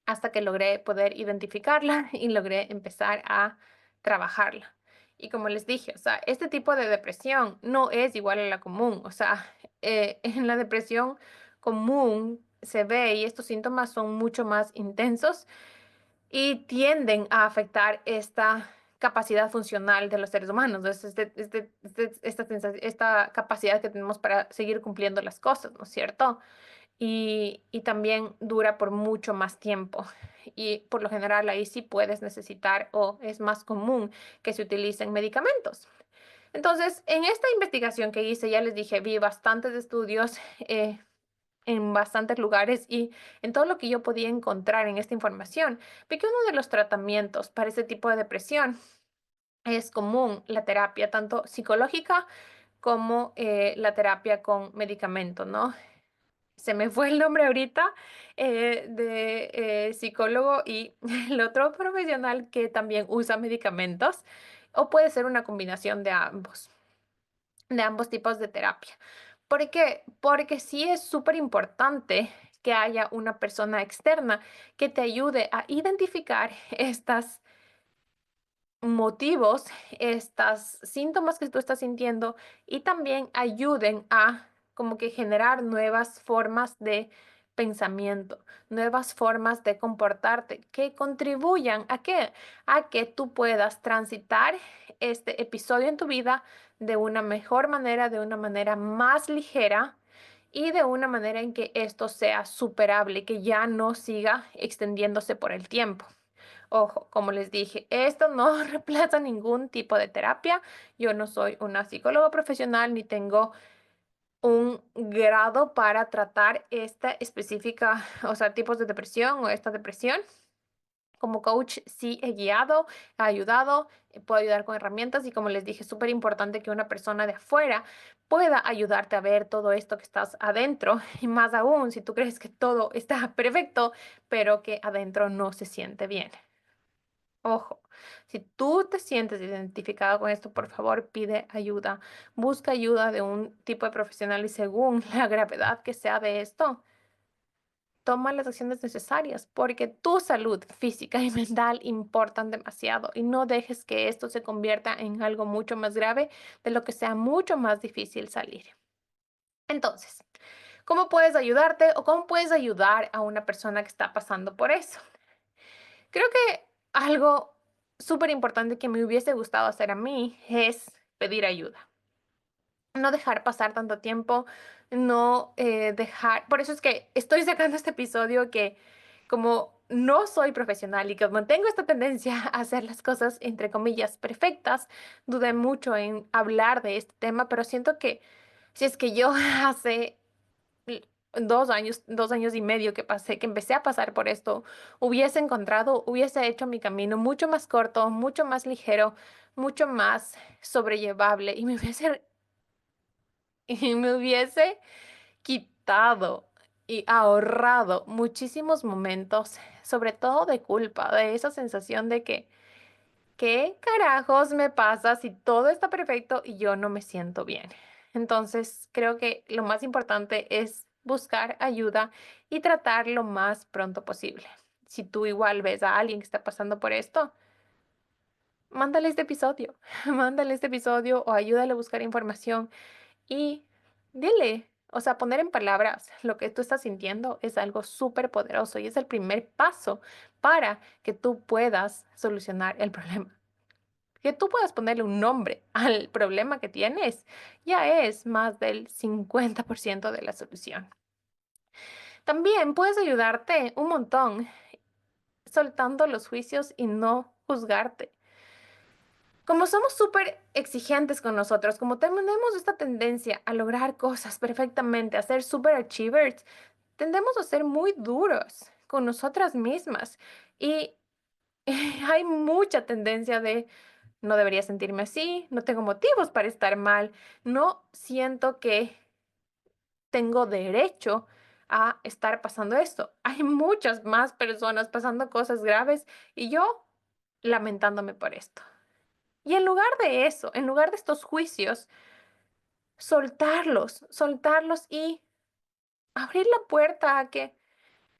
S1: hasta que logré poder identificarla y logré empezar a trabajarla. Y como les dije, o sea, este tipo de depresión no es igual a la común, o sea, en la depresión común se ve y estos síntomas son mucho más intensos y tienden a afectar esta capacidad funcional de los seres humanos, ¿no? Esta capacidad que tenemos para seguir cumpliendo las cosas, ¿no es cierto? Y también dura por mucho más tiempo. Y por lo general ahí sí puedes necesitar o es más común que se utilicen medicamentos. Entonces, en esta investigación que hice, ya les dije, vi bastantes estudios, en bastantes lugares y en todo lo que yo podía encontrar en esta información, vi que uno de los tratamientos para este tipo de depresión es común la terapia, tanto psicológica como la terapia con medicamento, ¿no? Se me fue el nombre ahorita de psicólogo y el otro profesional que también usa medicamentos, o puede ser una combinación de ambos tipos de terapia. ¿Por qué? Porque sí es súper importante que haya una persona externa que te ayude a identificar estas motivos, estas síntomas que tú estás sintiendo y también ayuden a como que generar nuevas formas de pensamiento, nuevas formas de comportarte que contribuyan a qué, a que tú puedas transitar este episodio en tu vida de una mejor manera, de una manera más ligera y de una manera en que esto sea superable, que ya no siga extendiéndose por el tiempo. Ojo, como les dije, esto no reemplaza ningún tipo de terapia. Yo no soy una psicóloga profesional ni tengo un grado para tratar esta específica, o sea, tipos de depresión o esta depresión. Como coach sí he guiado, he ayudado, puedo ayudar con herramientas y como les dije, es súper importante que una persona de afuera pueda ayudarte a ver todo esto que estás adentro y más aún si tú crees que todo está perfecto, pero que adentro no se siente bien. Ojo, si tú te sientes identificado con esto, por favor, pide ayuda. Busca ayuda de un tipo de profesional y según la gravedad que sea de esto, toma las acciones necesarias porque tu salud física y mental importan demasiado y no dejes que esto se convierta en algo mucho más grave de lo que sea mucho más difícil salir. Entonces, ¿cómo puedes ayudarte o cómo puedes ayudar a una persona que está pasando por eso? Creo que algo súper importante que me hubiese gustado hacer a mí es pedir ayuda. No dejar pasar tanto tiempo, no dejar. Por eso es que estoy sacando este episodio que como no soy profesional y como tengo esta tendencia a hacer las cosas entre comillas perfectas, dudé mucho en hablar de este tema, pero siento que si es que yo hace 2 años y medio que pasé, que empecé a pasar por esto, hubiese hecho mi camino mucho más corto, mucho más ligero, mucho más sobrellevable y y me hubiese quitado y ahorrado muchísimos momentos, sobre todo de culpa, de esa sensación de que ¿qué carajos me pasa si todo está perfecto y yo no me siento bien? Entonces, creo que lo más importante es buscar ayuda y tratar lo más pronto posible. Si tú igual ves a alguien que está pasando por esto, mándale este episodio, mándale este episodio o ayúdale a buscar información y dile, o sea, poner en palabras lo que tú estás sintiendo es algo súper poderoso y es el primer paso para que tú puedas solucionar el problema. Que tú puedas ponerle un nombre al problema que tienes ya es más del 50% de la solución. También puedes ayudarte un montón soltando los juicios y no juzgarte. Como somos súper exigentes con nosotros, como tenemos esta tendencia a lograr cosas perfectamente, a ser super achievers, tendemos a ser muy duros con nosotras mismas y hay mucha tendencia de no debería sentirme así, no tengo motivos para estar mal, no siento que tengo derecho a estar pasando esto. Hay muchas más personas pasando cosas graves y yo lamentándome por esto. Y en lugar de eso, en lugar de estos juicios, soltarlos y abrir la puerta a que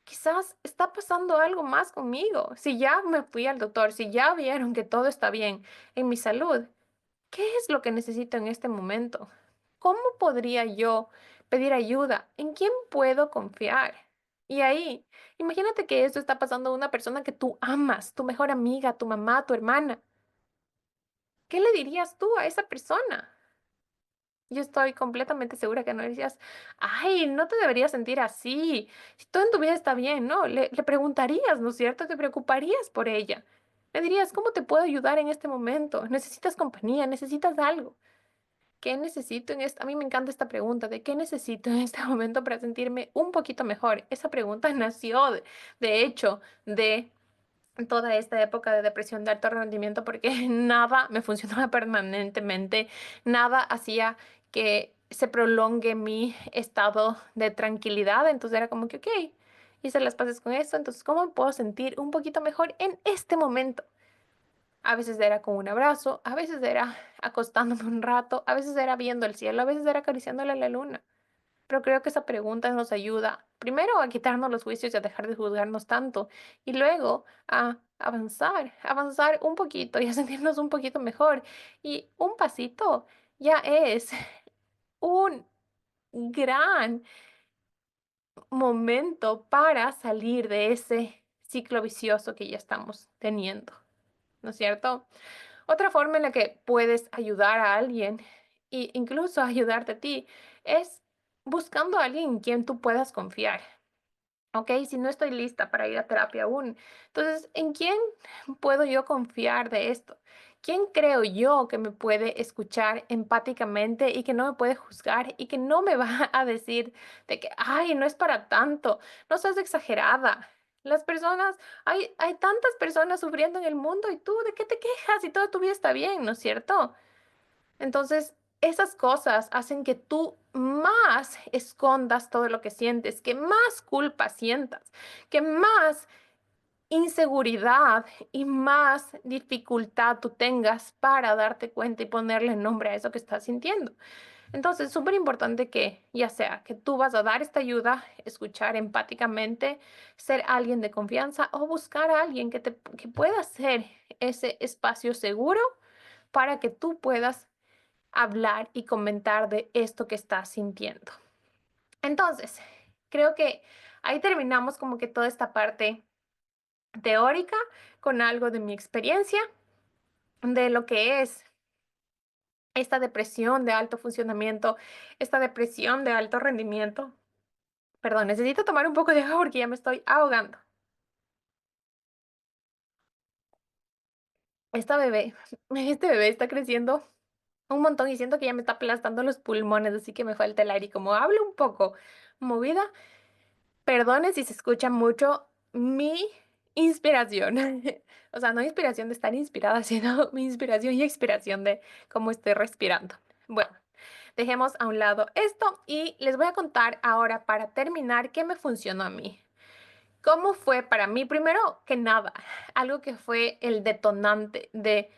S1: quizás está pasando algo más conmigo. Si ya me fui al doctor, si ya vieron que todo está bien en mi salud, ¿qué es lo que necesito en este momento? ¿Cómo podría yo pedir ayuda? ¿En quién puedo confiar? Y ahí, imagínate que esto está pasando a una persona que tú amas, tu mejor amiga, tu mamá, tu hermana. ¿Qué le dirías tú a esa persona? Yo estoy completamente segura que no le decías, ay, no te deberías sentir así. Si todo en tu vida está bien, ¿no? Le preguntarías, ¿no es cierto? Te preocuparías por ella. Le dirías, ¿cómo te puedo ayudar en este momento? ¿Necesitas compañía? ¿Necesitas algo? ¿Qué necesito en esta? A mí me encanta esta pregunta de qué necesito en este momento para sentirme un poquito mejor. Esa pregunta nació, de hecho, de toda esta época de depresión de alto rendimiento porque nada me funcionaba permanentemente, nada hacía que se prolongue mi estado de tranquilidad. Entonces era como que, ok, hice las paces con eso, entonces, ¿cómo me puedo sentir un poquito mejor en este momento? A veces era con un abrazo, a veces era acostándome un rato, a veces era viendo el cielo, a veces era acariciándole a la luna. Pero creo que esa pregunta nos ayuda, primero a quitarnos los juicios y a dejar de juzgarnos tanto, y luego a avanzar un poquito y a sentirnos un poquito mejor. Y un pasito ya es un gran momento para salir de ese ciclo vicioso que ya estamos teniendo, ¿no es cierto? Otra forma en la que puedes ayudar a alguien e incluso ayudarte a ti es buscando a alguien en quien tú puedas confiar. Ok, si no estoy lista para ir a terapia aún, entonces, ¿en quién puedo yo confiar de esto? ¿Quién creo yo que me puede escuchar empáticamente y que no me puede juzgar y que no me va a decir de que, ay, no es para tanto, no seas exagerada? Las personas, hay tantas personas sufriendo en el mundo y tú, ¿de qué te quejas? Y toda tu vida está bien, ¿no es cierto? Entonces, esas cosas hacen que tú más escondas todo lo que sientes, que más culpa sientas, que más inseguridad y más dificultad tú tengas para darte cuenta y ponerle nombre a eso que estás sintiendo. Entonces, súper importante que ya sea que tú vas a dar esta ayuda, escuchar empáticamente, ser alguien de confianza o buscar a alguien que pueda ser ese espacio seguro para que tú puedas hablar y comentar de esto que estás sintiendo. Entonces, creo que ahí terminamos como que toda esta parte teórica con algo de mi experiencia, de lo que es esta depresión de alto funcionamiento, esta depresión de alto rendimiento. Perdón, necesito tomar un poco de agua porque ya me estoy ahogando. Esta bebé, este bebé está creciendo un montón y siento que ya me está aplastando los pulmones, así que me falta el aire. Y como hablo un poco movida, perdone si se escucha mucho mi inspiración. O sea, no inspiración de estar inspirada, sino mi inspiración y expiración de cómo estoy respirando. Bueno, dejemos a un lado esto y les voy a contar ahora para terminar qué me funcionó a mí. ¿Cómo fue para mí? Primero que nada, algo que fue el detonante de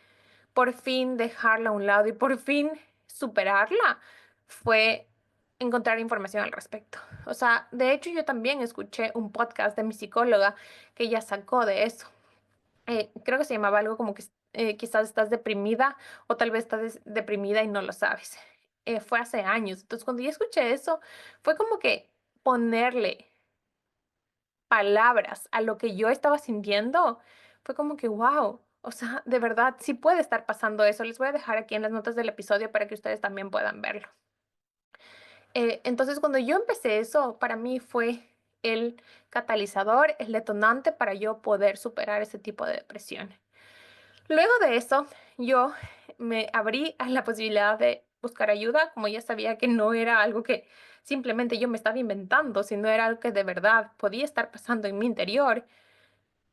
S1: por fin dejarla a un lado y por fin superarla fue encontrar información al respecto. O sea, de hecho yo también escuché un podcast de mi psicóloga que ella sacó de eso. Creo que se llamaba algo como que quizás estás deprimida o tal vez estás deprimida y no lo sabes. Fue hace años. Entonces, cuando yo escuché eso, fue como que ponerle palabras a lo que yo estaba sintiendo, fue como que, wow, o sea, de verdad, sí puede estar pasando eso. Les voy a dejar aquí en las notas del episodio para que ustedes también puedan verlo. Entonces, cuando yo empecé eso, para mí fue el catalizador, el detonante para yo poder superar ese tipo de depresión. Luego de eso, yo me abrí a la posibilidad de buscar ayuda, como ya sabía que no era algo que simplemente yo me estaba inventando, sino era algo que de verdad podía estar pasando en mi interior.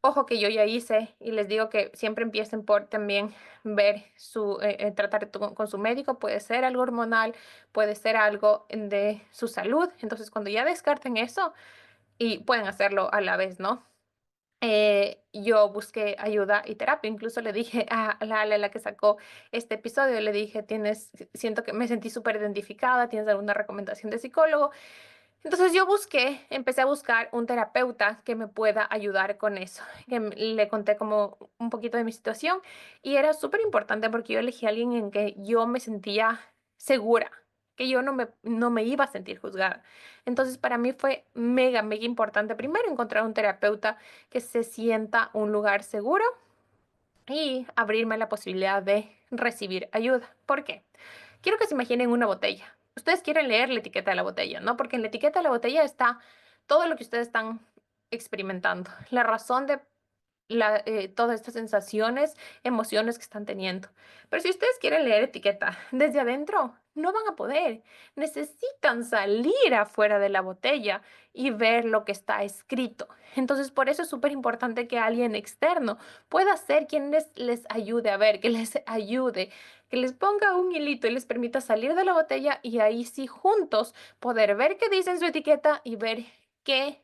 S1: Ojo que yo ya hice y les digo que siempre empiecen por también ver tratar con su médico, puede ser algo hormonal, puede ser algo de su salud. Entonces, cuando ya descarten eso y pueden hacerlo a la vez, ¿no? Yo busqué ayuda y terapia. Incluso le dije a la que sacó este episodio, le dije, siento que me sentí súper identificada, ¿tienes alguna recomendación de psicólogo? Entonces yo empecé a buscar un terapeuta que me pueda ayudar con eso, le conté como un poquito de mi situación y era súper importante porque yo elegí a alguien en que yo me sentía segura, que yo no me iba a sentir juzgada. Entonces para mí fue mega, mega importante primero encontrar un terapeuta que se sienta un lugar seguro y abrirme la posibilidad de recibir ayuda. ¿Por qué? Quiero que se imaginen una botella. Ustedes quieren leer la etiqueta de la botella, ¿no? Porque en la etiqueta de la botella está todo lo que ustedes están experimentando, la razón de todas estas sensaciones, emociones que están teniendo. Pero si ustedes quieren leer etiqueta desde adentro, no van a poder. Necesitan salir afuera de la botella y ver lo que está escrito. Entonces, por eso es súper importante que alguien externo pueda ser quien les ayude a ver, que les ayude, que les ponga un hilito y les permita salir de la botella y ahí sí juntos poder ver qué dice en su etiqueta y ver qué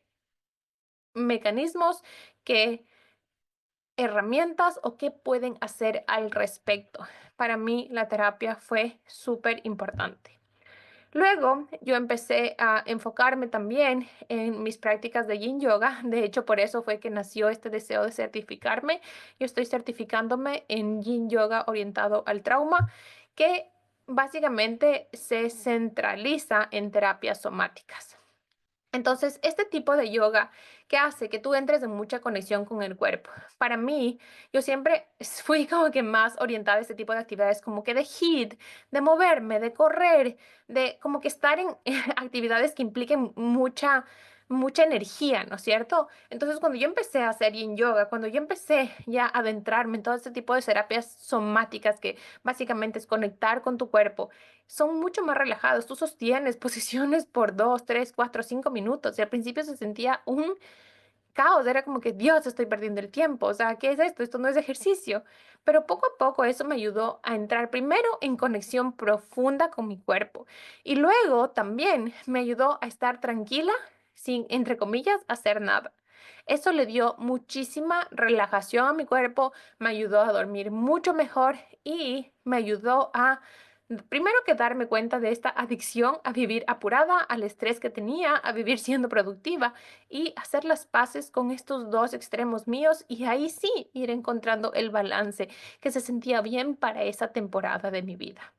S1: mecanismos, qué herramientas o qué pueden hacer al respecto. Para mí la terapia fue súper importante. Luego yo empecé a enfocarme también en mis prácticas de Yin Yoga. De hecho, por eso fue que nació este deseo de certificarme. Yo estoy certificándome en Yin Yoga orientado al trauma, que básicamente se centraliza en terapias somáticas. Entonces, este tipo de yoga que hace que tú entres en mucha conexión con el cuerpo. Para mí, yo siempre fui como que más orientada a este tipo de actividades, como que de HIIT, de moverme, de correr, de como que estar en actividades que impliquen mucha energía, ¿no es cierto? Entonces, cuando yo empecé a hacer yin yoga, cuando yo empecé ya a adentrarme en todo este tipo de terapias somáticas que básicamente es conectar con tu cuerpo, son mucho más relajados. Tú sostienes posiciones por 2, 3, 4, 5 minutos y al principio se sentía un caos. Era como que, Dios, estoy perdiendo el tiempo. O sea, ¿qué es esto? Esto no es ejercicio. Pero poco a poco eso me ayudó a entrar primero en conexión profunda con mi cuerpo y luego también me ayudó a estar tranquila sin, entre comillas, hacer nada. Eso le dio muchísima relajación a mi cuerpo, me ayudó a dormir mucho mejor y me ayudó a primero que darme cuenta de esta adicción a vivir apurada, al estrés que tenía, a vivir siendo productiva y hacer las paces con estos dos extremos míos y ahí sí ir encontrando el balance que se sentía bien para esa temporada de mi vida.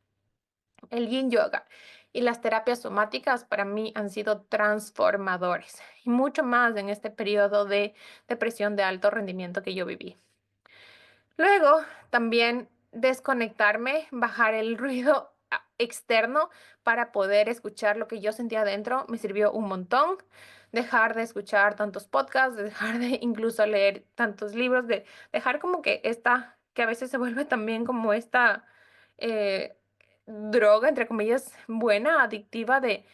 S1: El yin yoga y las terapias somáticas para mí han sido transformadores y mucho más en este periodo de depresión de alto rendimiento que yo viví. Luego, también desconectarme, bajar el ruido externo para poder escuchar lo que yo sentía adentro, me sirvió un montón. Dejar de escuchar tantos podcasts, de dejar de incluso leer tantos libros, de dejar como que que a veces se vuelve también como esta eh, droga, entre comillas, buena, adictiva de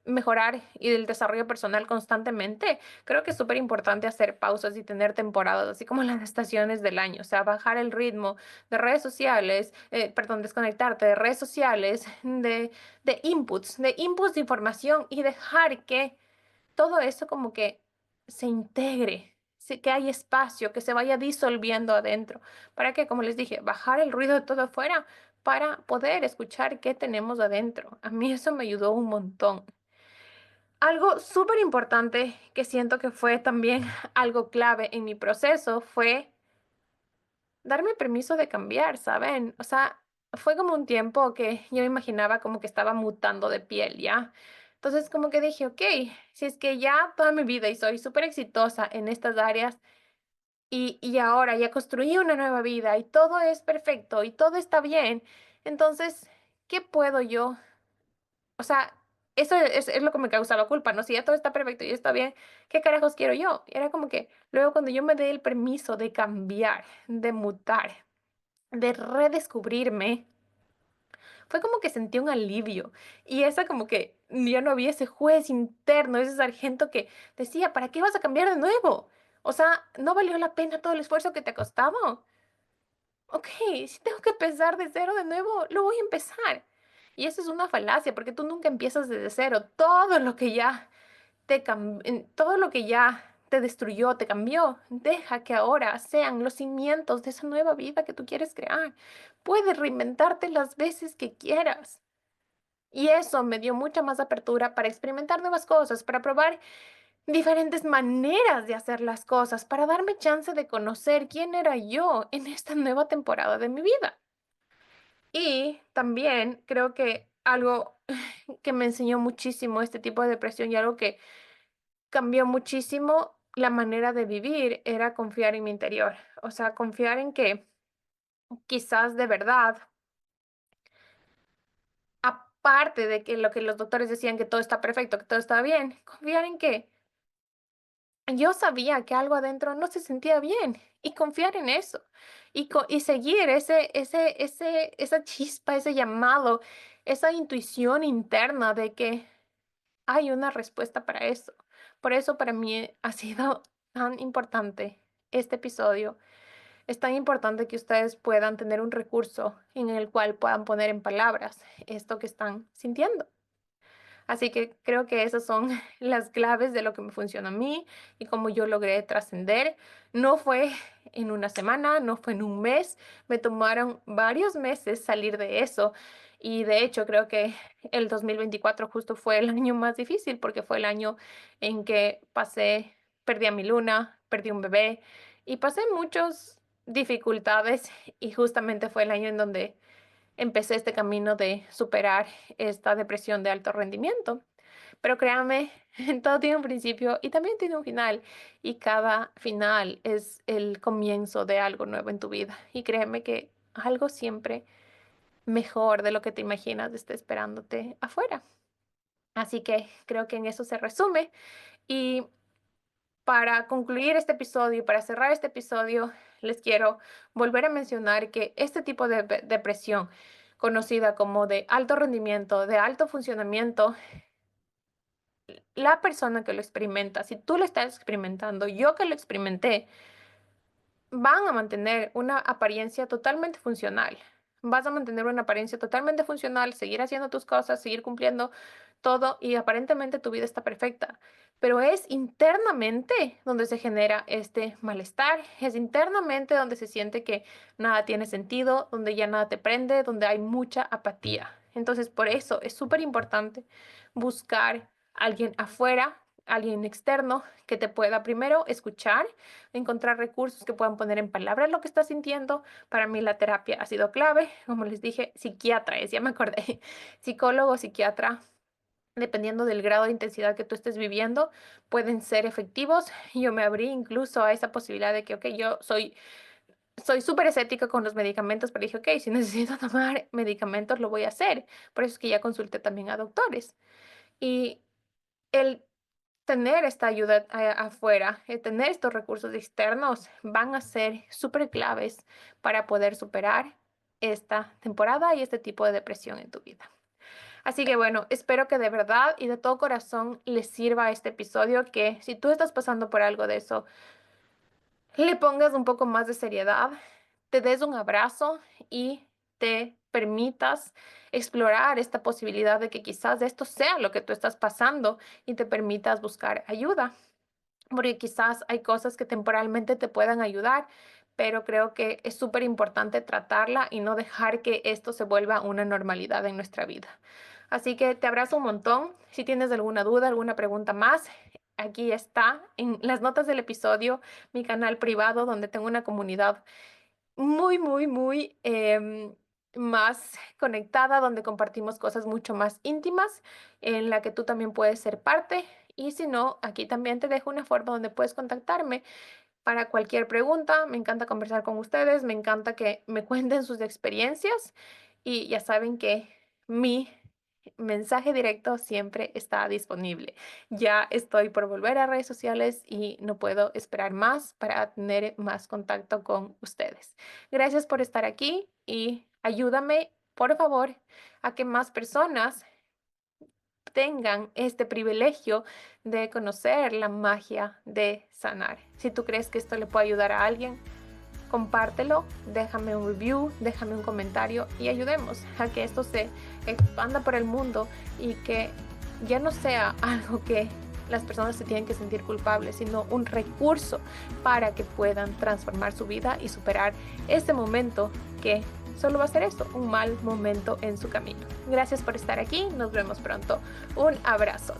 S1: mejorar y del desarrollo personal constantemente. Creo que es súper importante hacer pausas y tener temporadas, así como las estaciones del año, o sea, bajar el ritmo de redes sociales, perdón, desconectarte de redes sociales, de inputs de información y dejar que todo eso como que se integre, que hay espacio, que se vaya disolviendo adentro, para que, como les dije, bajar el ruido de todo afuera para poder escuchar qué tenemos adentro. A mí eso me ayudó un montón. Algo súper importante que siento que fue también algo clave en mi proceso fue darme permiso de cambiar, ¿saben? O sea, fue como un tiempo que yo me imaginaba como que estaba mutando de piel, ¿ya? Entonces como que dije, ok, si es que ya toda mi vida y soy súper exitosa en estas áreas y ahora ya construí una nueva vida y todo es perfecto y todo está bien, entonces, ¿qué puedo yo? O sea, eso es lo que me causaba culpa, ¿no? Si ya todo está perfecto y está bien, ¿qué carajos quiero yo? Y era como que luego cuando yo me dé el permiso de cambiar, de mutar, de redescubrirme, fue como que sentí un alivio. Y esa como que ya no había ese juez interno, ese sargento que decía, ¿para qué vas a cambiar de nuevo? O sea, ¿no valió la pena todo el esfuerzo que te ha costado? Ok, si tengo que empezar de cero de nuevo, lo voy a empezar. Y eso es una falacia, porque tú nunca empiezas desde cero. Todo lo que ya te destruyó, te cambió, deja que ahora sean los cimientos de esa nueva vida que tú quieres crear. Puedes reinventarte las veces que quieras. Y eso me dio mucha más apertura para experimentar nuevas cosas, para probar diferentes maneras de hacer las cosas, para darme chance de conocer quién era yo en esta nueva temporada de mi vida. Y también creo que algo que me enseñó muchísimo este tipo de depresión y algo que cambió muchísimo la manera de vivir era confiar en mi interior. O sea, confiar en que quizás de verdad, aparte de que lo que los doctores decían que todo está perfecto, que todo está bien, confiar en que yo sabía que algo adentro no se sentía bien y confiar en eso y seguir esa chispa, ese llamado, esa intuición interna de que hay una respuesta para eso. Por eso para mí ha sido tan importante este episodio. Es tan importante que ustedes puedan tener un recurso en el cual puedan poner en palabras esto que están sintiendo. Así que creo que esas son las claves de lo que me funciona a mí y cómo yo logré trascender. No fue en una semana, no fue en un mes, me tomaron varios meses salir de eso. Y de hecho creo que el 2024 justo fue el año más difícil porque fue el año en que perdí a mi luna, perdí un bebé y pasé muchas dificultades y justamente fue el año en donde empecé este camino de superar esta depresión de alto rendimiento. Pero créame, todo tiene un principio y también tiene un final. Y cada final es el comienzo de algo nuevo en tu vida. Y créeme que algo siempre mejor de lo que te imaginas está esperándote afuera. Así que creo que en eso se resume. Y para concluir este episodio y para cerrar este episodio, les quiero volver a mencionar que este tipo de depresión, conocida como de alto rendimiento, de alto funcionamiento, la persona que lo experimenta, si tú lo estás experimentando, yo que lo experimenté, van a mantener una apariencia totalmente funcional. Vas a mantener una apariencia totalmente funcional, seguir haciendo tus cosas, seguir cumpliendo todo y aparentemente tu vida está perfecta. Pero es internamente donde se genera este malestar, es internamente donde se siente que nada tiene sentido, donde ya nada te prende, donde hay mucha apatía. Entonces, por eso es súper importante buscar a alguien afuera, alguien externo que te pueda primero escuchar, encontrar recursos que puedan poner en palabras lo que estás sintiendo. Para mí la terapia ha sido clave, como les dije, psiquiatra ya me acordé, psicólogo, psiquiatra, dependiendo del grado de intensidad que tú estés viviendo, pueden ser efectivos. Yo me abrí incluso a esa posibilidad de que, ok, soy súper escéptica con los medicamentos, pero dije, ok, si necesito tomar medicamentos, lo voy a hacer. Por eso es que ya consulté también a doctores. Y el tener esta ayuda afuera, tener estos recursos externos van a ser súper claves para poder superar esta temporada y este tipo de depresión en tu vida. Así que bueno, espero que de verdad y de todo corazón les sirva este episodio, que si tú estás pasando por algo de eso, le pongas un poco más de seriedad, te des un abrazo y te permitas explorar esta posibilidad de que quizás esto sea lo que tú estás pasando y te permitas buscar ayuda, porque quizás hay cosas que temporalmente te puedan ayudar, pero creo que es súper importante tratarla y no dejar que esto se vuelva una normalidad en nuestra vida. Así que te abrazo un montón. Si tienes alguna duda, alguna pregunta más, aquí está en las notas del episodio mi canal privado donde tengo una comunidad muy, muy, muy más conectada, donde compartimos cosas mucho más íntimas, en la que tú también puedes ser parte. Y si no, aquí también te dejo una forma donde puedes contactarme para cualquier pregunta. Me encanta conversar con ustedes, me encanta que me cuenten sus experiencias y ya saben que mi mensaje directo siempre está disponible. Ya estoy por volver a redes sociales y no puedo esperar más para tener más contacto con ustedes. Gracias por estar aquí y ayúdame, por favor, a que más personas tengan este privilegio de conocer la magia de sanar. Si tú crees que esto le puede ayudar a alguien, compártelo, déjame un review, déjame un comentario y ayudemos a que esto se expanda por el mundo y que ya no sea algo que las personas se tienen que sentir culpables, sino un recurso para que puedan transformar su vida y superar este momento que solo va a ser esto, un mal momento en su camino. Gracias por estar aquí, nos vemos pronto. Un abrazo.